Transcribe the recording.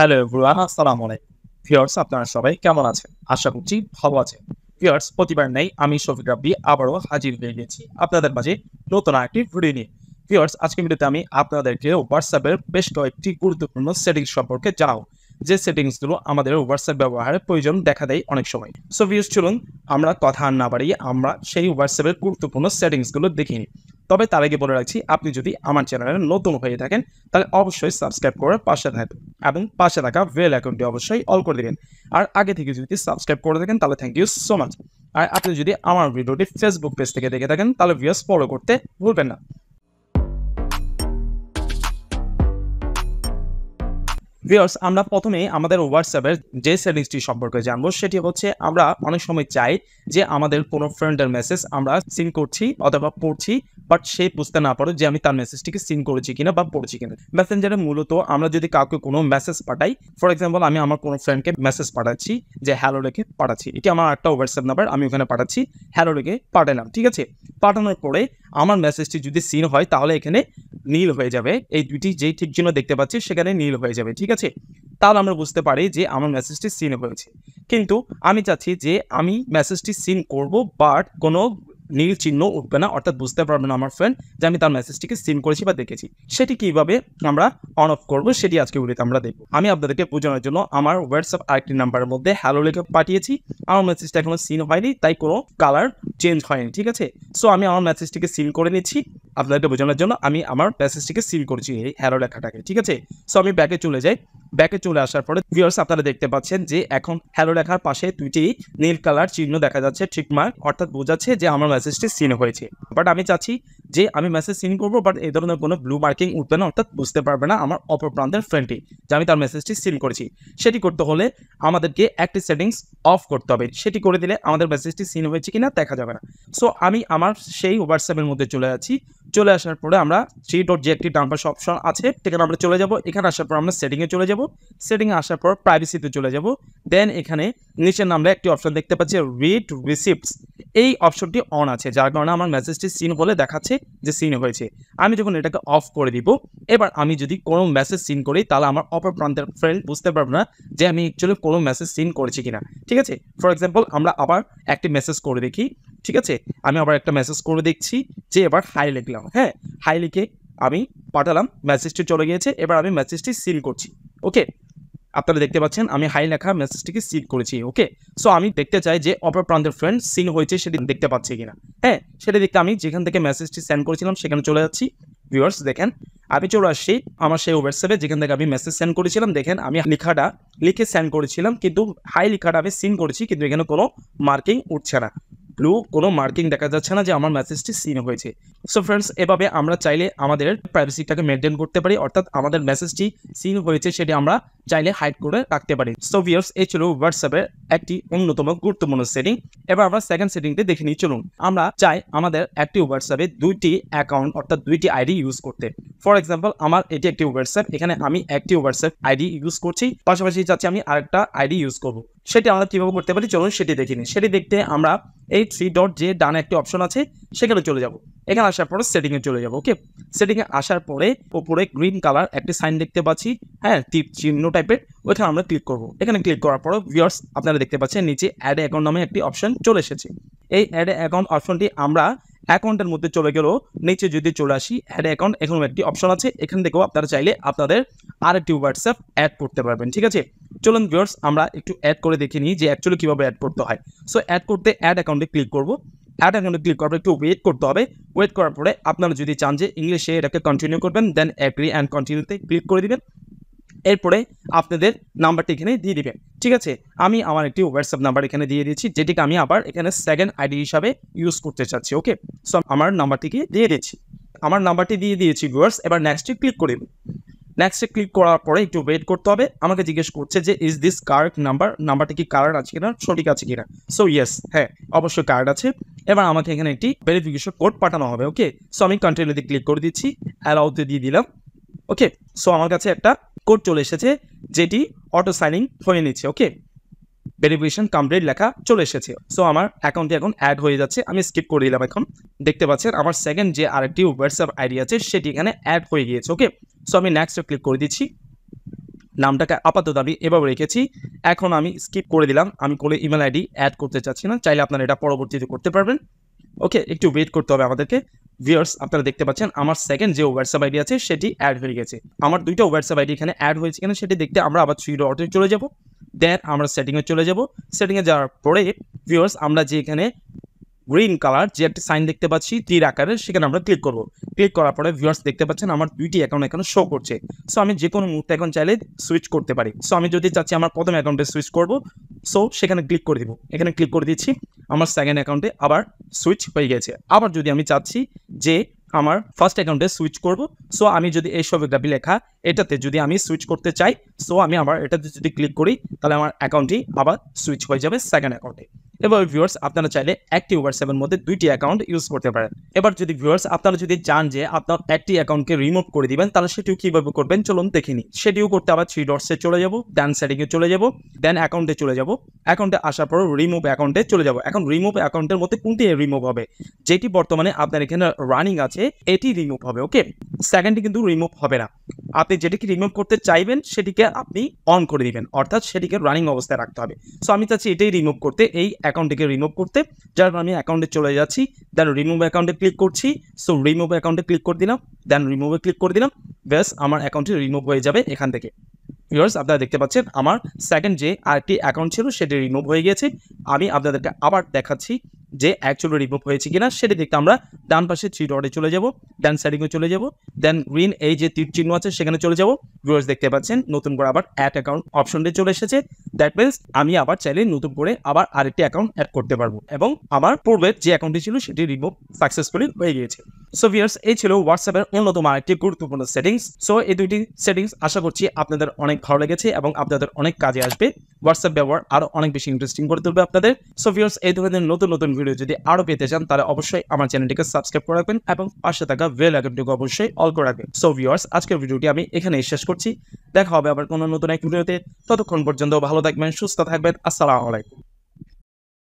Hello everyone, আসসালামু আলাইকুম। Viewers, আপনারা সবাই কেমন আছেন? আশা করছি ভালো আছেন। ভিউয়ার্স, প্রতিবার নেই আমি শফিক রাব্বি আবারও হাজির হয়ে গেছি আপনাদের মাঝে নতুন আরেকটি ভিডিও নিয়ে। ভিউয়ার্স, আজকের ভিডিওতে আমি আপনাদেরকে WhatsApp এর বেশ কয়েকটি গুরুত্বপূর্ণ সেটিংস সম্পর্কে জানাবো। যে সেটিংসগুলো আমাদের WhatsApp ব্যবহারের প্রয়োজন দেখা দেয় অনেক সময়। সো ভিউয়ার্স, চলুন আমরা কথা আর না বাড়িয়ে আমরা সেই WhatsApp এর গুরুত্বপূর্ণ সেটিংসগুলো দেখে নিই। তবে তার আগে বলে রাখছি, আপনি যদি আমার চ্যানেলে নতুন হয়ে থাকেন তাহলে অবশ্যই সাবস্ক্রাইব করে পাশে থাকবেন এবং পাশে থাকা বেল আইকনটি অবশ্যই অল করে দিবেন। আর আগে থেকে যদি সাবস্ক্রাইব করে থাকেন তাহলে থ্যাংক ইউ সো মাচ। আর আপনি যদি আমার ভিডিওটি ফেসবুক পেজ থেকে দেখে থাকেন তাহলে ভিউয়ার্স ফলো করতে ভুলবেন না। ভিউয়ার্স, আমরা প্রথমেই আমাদের WhatsApp এর যে সেটিংসটি সম্পর্কে জানবো সেটি হচ্ছে, আমরা অনেক সময় চাই যে আমাদের কোনো ফ্রেন্ডের মেসেজ আমরা সিন করছি অথবা পড়ছি, বাট সে বুঝতে না পারে যে আমি তার মেসেজটিকে সিন করেছি কিনা বা পড়ছি কিনা। মেসেঞ্জারে মূলত আমরা যদি কাউকে কোনো মেসেজ পাঠাই, ফর এক্সাম্পল আমি আমার কোনো ফ্রেন্ডকে মেসেজ পাঠাচ্ছি যে হ্যালো লিখে পাঠাচ্ছি, এটি আমার একটা WhatsApp নাম্বার, আমি ওখানে পাঠাচ্ছি হ্যালো লিখে পাঠালাম, ঠিক আছে। পাঠানোর পরে আমার মেসেজটি যদি সিন হয় তাহলে এখানে নীল হয়ে যাবে, এই দুইটি যেই ঠিক চিহ্ন দেখতে পাচ্ছি সেখানে নীল হয়ে যাবে, ঠিক আছে। তাহলে আমরা বুঝতে পারি যে আমার মেসেজটি সিন হয়েছে। কিন্তু আমি চাচ্ছি যে আমি মেসেজটি সিন করব, বাট কোনো নীল চিহ্ন উঠবে না, অর্থাৎ বুঝতে পারবে না আমার ফ্রেন্ড যে আমি তার মেসেজটিকে সিন করেছি বা দেখেছি। সেটি কিভাবে আমরা অন অফ করব সেটি আজকে ভিডিওতে আমরা দেখব। আমি আপনাদেরকে বোঝানোর জন্য আমার WhatsApp আরেকটি নাম্বারের মধ্যে হ্যালো লিখে পাঠিয়েছি। আমার মেসেজটা এখনো সিন হয়নি, তাই কোনো কালার চেঞ্জ হয়নি, ঠিক আছে। সো আমি আমার মেসেজটিকে সিন করে নিচ্ছি আপনাদেরকে বোঝানোর জন্য। আমি আমার মেসেজটিকে সিন করছি এই হ্যালো লেখাটাকে, ঠিক আছে। সো আমি ব্যাকে চলে যাই। ব্যাকে চলে আসার পরে ভিউয়ার্স, আপনারা দেখতে পাচ্ছেন যে এখন হ্যালো লেখার পাশে দুইটি নীল কালার চিহ্ন দেখা যাচ্ছে, ঠিক মার্ক, অর্থাৎ বোঝাচ্ছে যে আমার মেসেজটি সিন হয়েছে। বাট আমি চাচ্ছি যে আমি মেসেজ সিন করবো, বাট এই ধরনের কোনো ব্লু মার্কিং উঠবে না, অর্থাৎ বুঝতে পারবে না আমার অপর প্রান্তের ফ্রেন্ডটি যে আমি তার মেসেজটি সিন করেছি। সেটি করতে হলে আমাদেরকে একটি সেটিংস অফ করতে হবে। সেটি করে দিলে আমাদের মেসেজটি সিন হয়েছে কিনা দেখা যাবে না। সো আমি আমার সেই WhatsApp এর মধ্যে চলে যাচ্ছি। চলে আসার পরে আমরা যে একটি ডান পাশে অপশন আছে সেখানে আমরা চলে যাব। এখানে আসার পর আমরা সেটিংয়ে চলে যাব। সেটিংয়ে আসার পর প্রাইভেসিতে চলে যাব। দেন এখানে নিচের নামে একটি অপশন দেখতে পাচ্ছি রিড রিসিপ্টস, এই অপশনটি অন আছে, যার কারণে আমার মেসেজটি সিন হলে দেখাচ্ছে যে সিন হয়েছে। আমি যখন এটাকে অফ করে দিব, এবার আমি যদি কোনো মেসেজ সিন করি তাহলে আমার অপর প্রান্তের ফ্রেন্ড বুঝতে পারবে না যে আমি অ্যাকচুয়ালি কোনো মেসেজ সিন করেছি কিনা, ঠিক আছে। ফর এক্সাম্পল আমরা আবার একটি মেসেজ করে দেখি, ঠিক আছে। আমি আবার একটা মেসেজ করে দেখছি যে এবার হাই লিখলাম, হ্যাঁ, হাই লিখে আমি পাঠালাম, মেসেজটি চলে গিয়েছে। এবার আমি মেসেজটি সিন করছি, ওকে। আপনারা দেখতে পাচ্ছেন আমি হাই লেখা মেসেজটিকে সিন করেছি, ওকে। সো আমি দেখতে চাই যে অপর প্রান্তের ফ্রেন্ড সিন হয়েছে সেটি দেখতে পাচ্ছে কিনা, হ্যাঁ। সেটা দেখতে আমি যেখান থেকে মেসেজটি সেন্ড করেছিলাম সেখানে চলে যাচ্ছি। ভিউয়ার্স দেখেন, আমি চলে আসছি আমার সেই WhatsApp-এ যেখান থেকে আমি মেসেজ সেন্ড করেছিলাম। দেখেন আমি লেখাটা লিখে সেন্ড করেছিলাম, কিন্তু হাই লেখাটা আমি সিন করেছি, কিন্তু এখানে কোনো মার্কিং উঠছে না, ব্লু কোনো মার্কিং দেখা যাচ্ছে না যে আমার মেসেজটি সিন হয়েছে। সো ফ্রেন্ডস, এভাবে আমরা চাইলে আমাদের প্রাইভেসিটাকে মেনটেন করতে পারি, অর্থাৎ আমাদের মেসেজটি সিন হয়েছে সেটি আমরা চাইলে হাইড করে রাখতে পারি। সো ভিউয়ার্স, এই ছিল WhatsApp-এর একটি অন্যতম গুরুত্বপূর্ণ সেটিং। এবার আমরা সেকেন্ড সেটিংটি দেখে নিই, চলুন। আমরা চাই আমাদের একটি WhatsApp-এ দুইটি অ্যাকাউন্ট অর্থাৎ দুইটি আইডি ইউজ করতে। ফর এক্সাম্পল আমার এটি একটি WhatsApp, এখানে আমি একটি WhatsApp আইডি ইউজ করছি, পাশাপাশি চাচ্ছি আমি আরেকটা আইডি ইউজ করব। সেটি আমরা কিভাবে করতে পারি চলুন সেটি দেখে নিই। সেটি দেখতে আমরা এই থ্রি ডট যে ডানে একটি অপশন আছে সেখানে চলে যাব। এখানে আসার পরে সেটিংয়ে চলে যাব, ওকে। সেটিংয়ে আসার পরে উপরে গ্রিন কালার একটি সাইন দেখতে পাচ্ছি, হ্যাঁ, টিপ চিহ্ন টাইপের, ওইখানে আমরা ক্লিক করব। এখানে ক্লিক করার পর ভিউয়ার্স আপনারা দেখতে পাচ্ছেন নিচে অ্যাড অ্যাকাউন্ট নামে একটি অপশন চলে এসেছে। এই অ্যাড অ্যাকাউন্ট অপশনটি আমরা অ্যাকাউন্টের মধ্যে চলে গেলেও নিচে যদি চলে আসি অ্যাড অ্যাকাউন্ট, এখানেও একটি অপশন আছে, এখান থেকেও আপনারা চাইলে আপনাদের আরেকটি WhatsApp অ্যাড করতে পারবেন, ঠিক আছে। চলুন ভিউয়ার্স আমরা একটু অ্যাড করে দেখে নিই যে অ্যাকচুয়ালি কীভাবে অ্যাড করতে হয়। সো অ্যাড করতে অ্যাড অ্যাকাউন্টে ক্লিক করব। অ্যাড অ্যাকাউন্টে ক্লিক করার পর একটু ওয়েট করতে হবে। ওয়েট করার পরে আপনারা যদি চান যে ইংলিশে এটাকে কন্টিনিউ করবেন, দেন অ্যাগ্রি অ্যান্ড কন্টিনিউতে ক্লিক করে দিবেন। এরপরে আপনাদের নাম্বারটি এখানে দিয়ে দিবেন, ঠিক আছে। আমি আমার একটি WhatsApp নাম্বার এখানে দিয়ে দিয়েছি, যেটিকে আমি আবার এখানে সেকেন্ড আইডি হিসাবে ইউজ করতে চাচ্ছি, ওকে। সো আমার নাম্বারটিকে দিয়ে দিচ্ছি, আমার নাম্বারটি দিয়ে দিয়েছি ভিউয়ার্স। এবার নেক্সটে ক্লিক করে দিন। নেক্সটে ক্লিক করার পরে একটু ওয়েট করতে হবে। আমাকে জিজ্ঞেস করছে যে ইজ দিস কারেক্ট নাম্বার, নাম্বারটি কি কারেক্ট আছে কিনা, সঠিক আছে কিনা। সো ইয়েস, হ্যাঁ, অবশ্যই কারেক্ট আছে। এবার আমাকে এখানে একটি ভেরিফিকেশন কোড পাঠানো হবে, ওকে। সো আমি কন্টিনিউতে ক্লিক করে দিচ্ছি, অ্যালাউতে দিয়ে দিলাম, ওকে। সো আমার কাছে একটা কোড চলে এসেছে যেটি অটো সাইনিং হয়ে নিচ্ছে, ওকে। ভেরিফিকেশন কমপ্লিট লেখা চলে এসেছে। সো আমার অ্যাকাউন্টটি এখন অ্যাড হয়ে যাচ্ছে, আমি স্কিপ করে দিলাম। এখন দেখতে পাচ্ছেন আমার সেকেন্ড যে আরেকটি WhatsApp আইডি আছে সেটি এখানে অ্যাড হয়ে গিয়েছে, ওকে। সো আমি নেক্সটে ক্লিক করে দিচ্ছি। নামটাকে আপাতত আমি এভাবে রেখেছি। এখন আমি স্কিপ করে দিলাম, আমি কোনো ইমেল আইডি অ্যাড করতে চাচ্ছি না। চাইলে আপনারা এটা পরবর্তীতে করতে পারবেন। ওকে, একটু ওয়েট করতে হবে আমাদেরকে। ভিউয়ার্স, আপনারা দেখতে পাচ্ছেন আমার সেকেন্ড যে হোয়াটসঅ্যাপ আইডি আছে সেটি অ্যাড হয়ে গেছে। আমার দুইটা হোয়াটসঅ্যাপ আইডি এখানে অ্যাড হয়েছে কিনা সেটি দেখতে আমরা আবার 3 ডটে চলে যাব। দেন আমরা সেটিংয়ে চলে যাব। সেটিংয়ে যাওয়ার পরে ভিউয়ার্স, আমরা যে এখানে গ্রিন কালার যে একটা সাইন দেখতে পাচ্ছি তীর আকারের, সেখানে আমরা ক্লিক করব। ক্লিক করার পরে ভিউয়ার্স দেখতে পাচ্ছেন আমার দুইটি অ্যাকাউন্ট এখানে শো করছে। সো আমি যে কোনো মুহূর্তে এখন চাইলে সুইচ করতে পারি। সো আমি যদি চাচ্ছি আমার প্রথম অ্যাকাউন্টে সুইচ করব, সো সেখানে ক্লিক করে দিব। এখানে ক্লিক করে দিচ্ছি, আমার সেকেন্ড অ্যাকাউন্টে আবার সুইচ হয়ে গেছে। আবার যদি আমি চাচ্ছি যে আমার ফার্স্ট অ্যাকাউন্টে সুইচ করব, সো আমি যদি এই ছবিগ্রাফি লেখা এটাতে যদি আমি সুইচ করতে চাই, সো আমি আবার এটাতে যদি ক্লিক করি তাহলে আমার অ্যাকাউন্টটি আবার সুইচ হয়ে যাবে সেকেন্ড অ্যাকাউন্টে। এবার ভিউয়ার্স, আপনারা চাইলে একটি হোয়াটসঅ্যাপের মধ্যে দুইটি অ্যাকাউন্ট ইউজ করতে পারেন। এবার যদি ভিউয়ার্স আপনারা যদি চান যে আপনার একটি অ্যাকাউন্টকে রিমুভ করে দিবেন, তাহলে সেটিও কিভাবে করবেন চলুন দেখে নিই। সেটিও করতে আবার 3 ডটসে চলে যাব, দেন সেটিংয়ে চলে যাব, দেন অ্যাকাউন্টে চলে যাব। অ্যাকাউন্টে আসার পর রিমুভ অ্যাকাউন্টে চলে যাব। এখন রিমুভ অ্যাকাউন্টের মধ্যে কোনটি রিমুভ হবে? যেটি বর্তমানে আপনার এখানে রানিং আছে এটি রিমুভ হবে। ওকে, সেকেন্ডটি কিন্তু রিমুভ হবে না। আপনি যেটিকে রিমুভ করতে চাইবেন সেটিকে আপনি অন করে দিবেন, অর্থাৎ সেটিকে রানিং অবস্থায় রাখতে হবে। সো আমি চাচ্ছি এটাই রিমুভ করতে, এই অ্যাকাউন্টটিকে রিমুভ করতে। যার আমি অ্যাকাউন্টে চলে যাচ্ছি, দেন রিমুভ অ্যাকাউন্টে ক্লিক করছি। সো রিমুভ অ্যাকাউন্টে ক্লিক করে দিলাম, দেন রিমুভে ক্লিক করে দিলাম। ব্যাস, আমার অ্যাকাউন্টটি রিমুভ হয়ে যাবে এখান থেকে। ভিউয়ার্স, আপনারা দেখতে পাচ্ছেন আমার সেকেন্ড যে আরেকটি অ্যাকাউন্ট ছিল সেটি রিমুভ হয়ে গেছে। আমি আপনাদেরকে আবার দেখাচ্ছি যে অ্যাকচুয়ালি রিমুভ হয়েছে কিনা। সেটি দেখতে আমরা ডান পাশে 3 ডটে চলে যাব, দেন সেটিংয়ে চলে যাব, দেন গ্রিন এই যে তীর চিহ্ন আছে সেখানে চলে যাব। ভিউয়ার্স দেখতে পাচ্ছেন নতুন করে আবার অ্যাড অ্যাকাউন্ট অপশনটি চলে এসেছে। দ্যাট মিনস আমি আবার চাইলে নতুন করে আবার আরেকটি অ্যাকাউন্ট অ্যাড করতে পারবো এবং আমার পূর্বের যে অ্যাকাউন্টটি ছিল সেটি রিমুভ সাকসেসফুলি হয়ে গিয়েছে। সো ভিউয়ার্স, এই ছিল হোয়াটসঅ্যাপের অন্যতম আরেকটি গুরুত্বপূর্ণ সেটিংস। সো এই দুইটি সেটিংস আশা করছি আপনাদের অনেক ভালো লেগেছে এবং আপনাদের অনেক কাজে আসবে। হোয়াটসঅ্যাপ ব্যবহার আরো অনেক বেশি ইন্টারেস্টিং করে তুলবে আপনাদের। সো ভিউয়ার্স, এই ধরনের নতুন নতুন ভিডিও যদি আরো পেতে চান তাহলে অবশ্যই আমার চ্যানেলটিকে সাবস্ক্রাইব করে রাখবেন এবং পাশে থাকা বেল আইকনটিকে অবশ্যই অল করে রাখবেন। সো ভিউয়ার্স, আজকের ভিডিওটি আমি এখানেই শেষ করছি। দেখা হবে আবার কোনো নতুন এক ভিডিওতে। ততক্ষণ পর্যন্ত ভালো থাকবেন, সুস্থ থাকবেন। আসসালামু আলাইকুম।